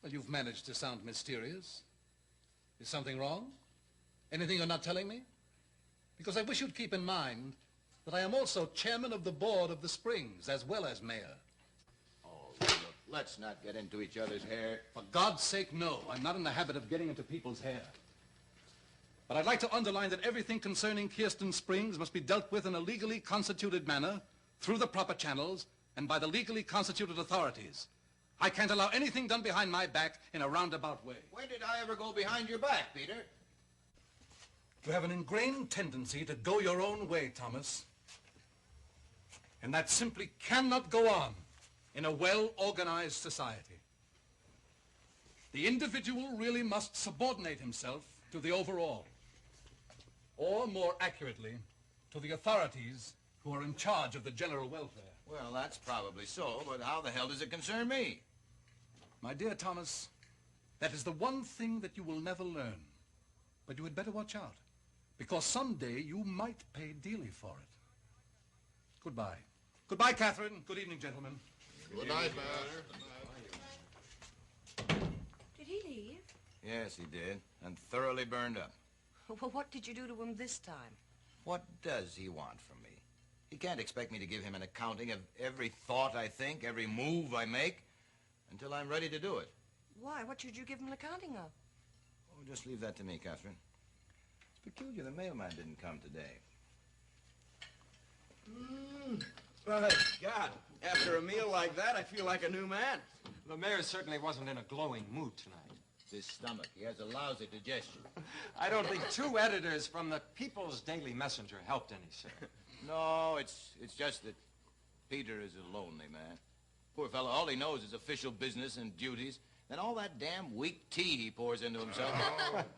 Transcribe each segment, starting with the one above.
Well, you've managed to sound mysterious. Is something wrong? Anything you're not telling me? Because I wish you'd keep in mind that I am also chairman of the board of the Springs, as well as mayor. Oh, look, let's not get into each other's hair. For God's sake, no. I'm not in the habit of getting into people's hair. But I'd like to underline that everything concerning Kirsten Springs must be dealt with in a legally constituted manner, through the proper channels, and by the legally constituted authorities. I can't allow anything done behind my back in a roundabout way. When did I ever go behind your back, Peter? You have an ingrained tendency to go your own way, Thomas. And that simply cannot go on in a well-organized society. The individual really must subordinate himself to the overall. Or, more accurately, to the authorities who are in charge of the general welfare. Well, that's probably so, but how the hell does it concern me? My dear Thomas, that is the one thing that you will never learn. But you had better watch out, because someday you might pay dearly for it. Goodbye. Goodbye, Catherine. Good evening, gentlemen. Good night, Mayor. Did he leave? Yes, he did, and thoroughly burned up. Well, what did you do to him this time? What does he want from me? He can't expect me to give him an accounting of every thought I think, every move I make, until I'm ready to do it. Why? What should you give him an accounting of? Oh, just leave that to me, Catherine. It's peculiar the mailman didn't come today. My God, after a meal like that, I feel like a new man. The mayor certainly wasn't in a glowing mood tonight. His stomach. He has a lousy digestion. I don't think 2 editors from the People's Daily Messenger helped any, sir. No, it's just that Peter is a lonely man. Poor fellow, all he knows is official business and duties. Then all that damn weak tea he pours into himself.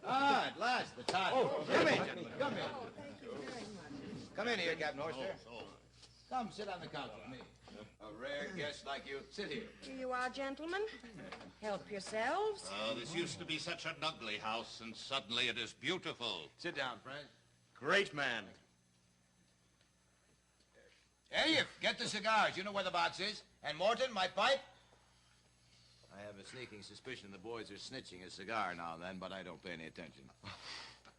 At last, the time. Oh, come in, gentlemen. Come in. Oh, thank you very much. Come in here, Captain Oyster. Come, sit on the couch with me. A rare guest like you. Sit here. Here you are, gentlemen. Help yourselves. This used to be such an ugly house, and suddenly it is beautiful. Sit down, friend. Great man. Hey, get the cigars. You know where the box is. And Morton, my pipe. I have a sneaking suspicion the boys are snitching a cigar now and then, but I don't pay any attention.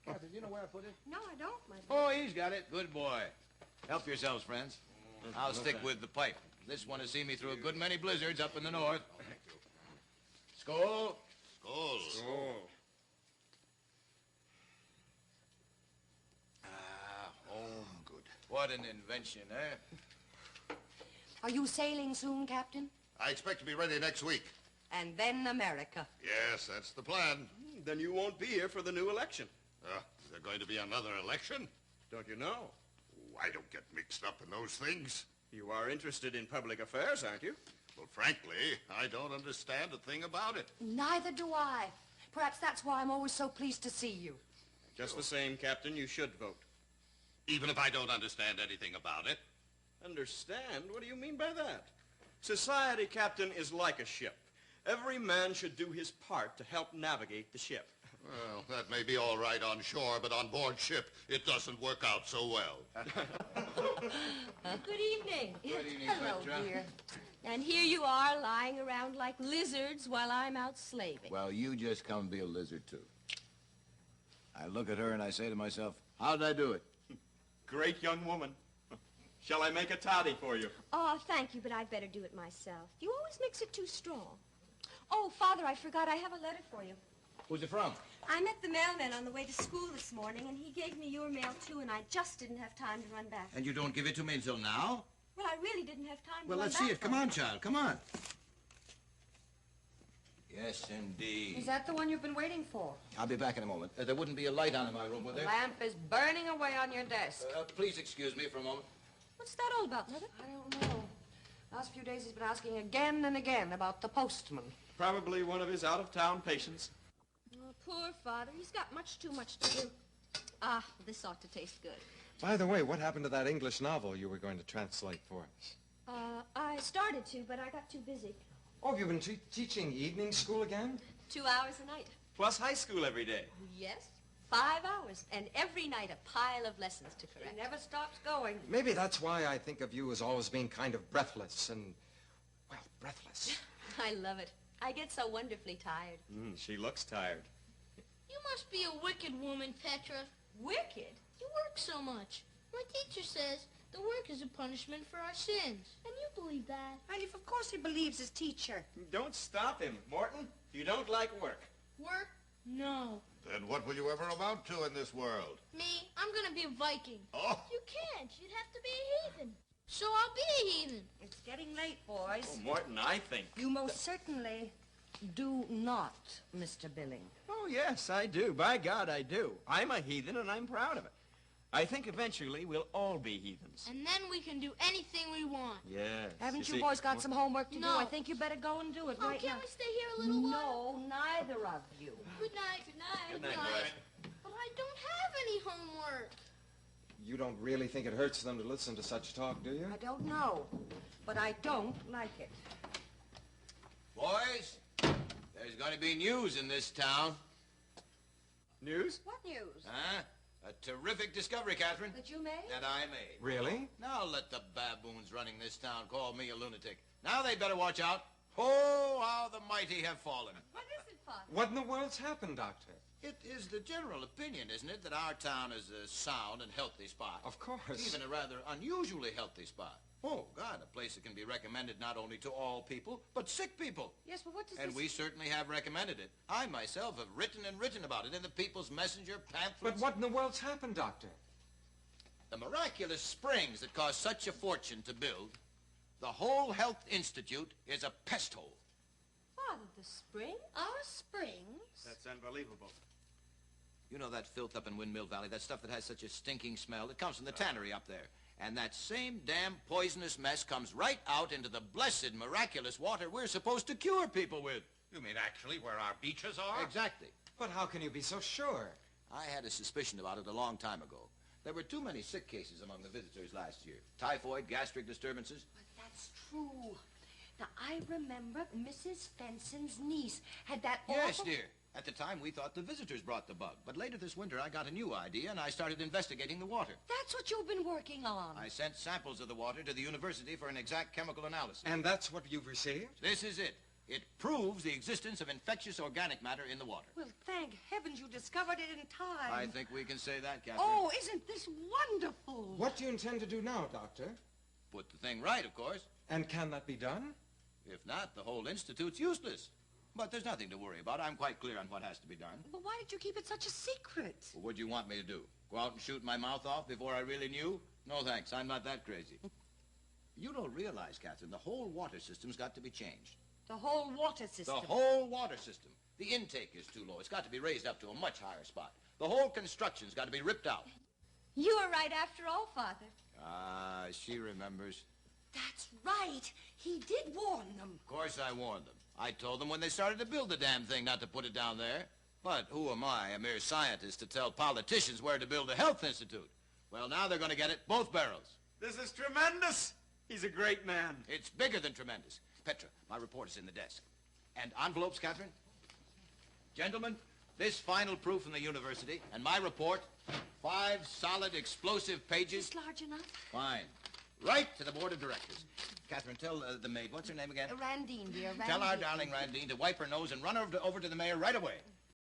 Kathy, do you know where I put it? No, I don't, my boy. Oh, he's got it. Good boy. Help yourselves, friends. I'll stick with the pipe. This one has seen me through a good many blizzards up in the north. Skål. Skål. Good. What an invention, eh? Are you sailing soon, Captain? I expect to be ready next week. And then America. Yes, that's the plan. Then you won't be here for the new election. Is there going to be another election? Don't you know? I don't get mixed up in those things. You are interested in public affairs, aren't you? Well, frankly, I don't understand a thing about it. Neither do I. Perhaps that's why I'm always so pleased to see you. Just the same, Captain, you should vote. Even if I don't understand anything about it. Understand? What do you mean by that? Society, Captain, is like a ship. Every man should do his part to help navigate the ship. Well, that may be all right on shore, but on board ship, it doesn't work out so well. Good evening. Good evening, Hello, Petra. dear. And here you are lying around like lizards while I'm out slaving. Well, you just come be a lizard, too. I look at her and I say to myself, how did I do it? Great young woman. Shall I make a toddy for you? Oh, thank you, but I'd better do it myself. You always mix it too strong. Oh, Father, I forgot. I have a letter for you. Who's it from? I met the mailman on the way to school this morning, and he gave me your mail, too, and I just didn't have time to run back. And you don't give it to me until now? Well, I really didn't have time Well, to run let's back. see it. Come on, child. Come on. Yes, indeed. Is that the one you've been waiting for? I'll be back in a moment. There wouldn't be a light on in my room, would The there? lamp is burning away on your desk. Please excuse me for a moment. What's that all about, Mother? I don't know. Last few days he's been asking again and again about the postman. Probably one of his out-of-town patients. Oh, poor Father. He's got much too much to do. Ah, this ought to taste good. By the way, what happened to that English novel you were going to translate for us? I started to, but I got too busy. Oh, have you been teaching evening school again? 2 hours a night. Plus high school every day. Yes, 5 hours. And every night a pile of lessons to correct. He never stops going. Maybe that's why I think of you as always being kind of breathless and, well, breathless. I love it. I get so wonderfully tired. She looks tired. You must be a wicked woman, Petra. Wicked? You work so much. My teacher says the work is a punishment for our sins. And you believe that. And if, of course, he believes his teacher. Don't stop him, Morton. You don't like work. Work? No. Then what will you ever amount to in this world? Me, I'm gonna be a Viking. Oh. You can't. You'd have to be a heathen. So I'll be a heathen. It's getting late, boys. Oh, Morton, I think. You most certainly do not, Mr. Billing. Oh, yes, I do. By God, I do. I'm a heathen, and I'm proud of it. I think eventually we'll all be heathens. And then we can do anything we want. Yes. Haven't you see, boys got some homework to do? No. I think you better go and do it Oh, right can't now. we stay here a little while? No, neither of you. Good night. Good night. Good night, boys. But I don't have any homework. You don't really think it hurts them to listen to such talk, do you? I don't know, but I don't like it. Boys, there's going to be news in this town. News? What news? Huh? A terrific discovery, Catherine. That you made? That I made. Really? Now let the baboons running this town call me a lunatic. Now they better watch out. Oh, how the mighty have fallen. What is it, Father? What in the world's happened, Doctor? It is the general opinion, isn't it, that our town is a sound and healthy spot? Of course. Even a rather unusually healthy spot. Oh, God, a place that can be recommended not only to all people, but sick people. Yes, but what does And this... we certainly have recommended it. I myself have written and written about it in the People's Messenger pamphlets. But what in the world's happened, Doctor? The miraculous springs that cost such a fortune to build, the whole Health Institute is a pest hole. Father, the spring? Our springs? That's unbelievable. You know that filth up in Windmill Valley, that stuff that has such a stinking smell? It comes from the tannery up there. And that same damn poisonous mess comes right out into the blessed, miraculous water we're supposed to cure people with. You mean actually where our beaches are? Exactly. But how can you be so sure? I had a suspicion about it a long time ago. There were too many sick cases among the visitors last year. Typhoid, gastric disturbances. But that's true. Now, I remember Mrs. Fenson's niece had that Yes, awful... dear. At the time, we thought the visitors brought the bug. But later this winter, I got a new idea, and I started investigating the water. That's what you've been working on. I sent samples of the water to the university for an exact chemical analysis. And that's what you've received? This is it. It proves the existence of infectious organic matter in the water. Well, thank heavens you discovered it in time. I think we can say that, Catherine. Oh, isn't this wonderful? What do you intend to do now, Doctor? Put the thing right, of course. And can that be done? If not, the whole institute's useless. But there's nothing to worry about. I'm quite clear on what has to be done. But why did you keep it such a secret? Well, what do you want me to do? Go out and shoot my mouth off before I really knew? No, thanks. I'm not that crazy. You don't realize, Catherine, the whole water system's got to be changed. The whole water system. The whole water system. The intake is too low. It's got to be raised up to a much higher spot. The whole construction's got to be ripped out. You were right after all, Father. Ah, she remembers. That's right. He did warn them. Of course I warned them. I told them when they started to build the damn thing not to put it down there. But who am I, a mere scientist, to tell politicians where to build a health institute? Well, now they're going to get it, both barrels. This is tremendous. He's a great man. It's bigger than tremendous. Petra, my report is in the desk. And envelopes, Catherine? Gentlemen, this final proof from the university and my report, 5 solid explosive pages. Is large enough? Fine. Right to the board of directors. Catherine, tell the maid, what's her name again? Randine, dear. Tell our Randine. darling Randine to wipe her nose and run over to the mayor right away.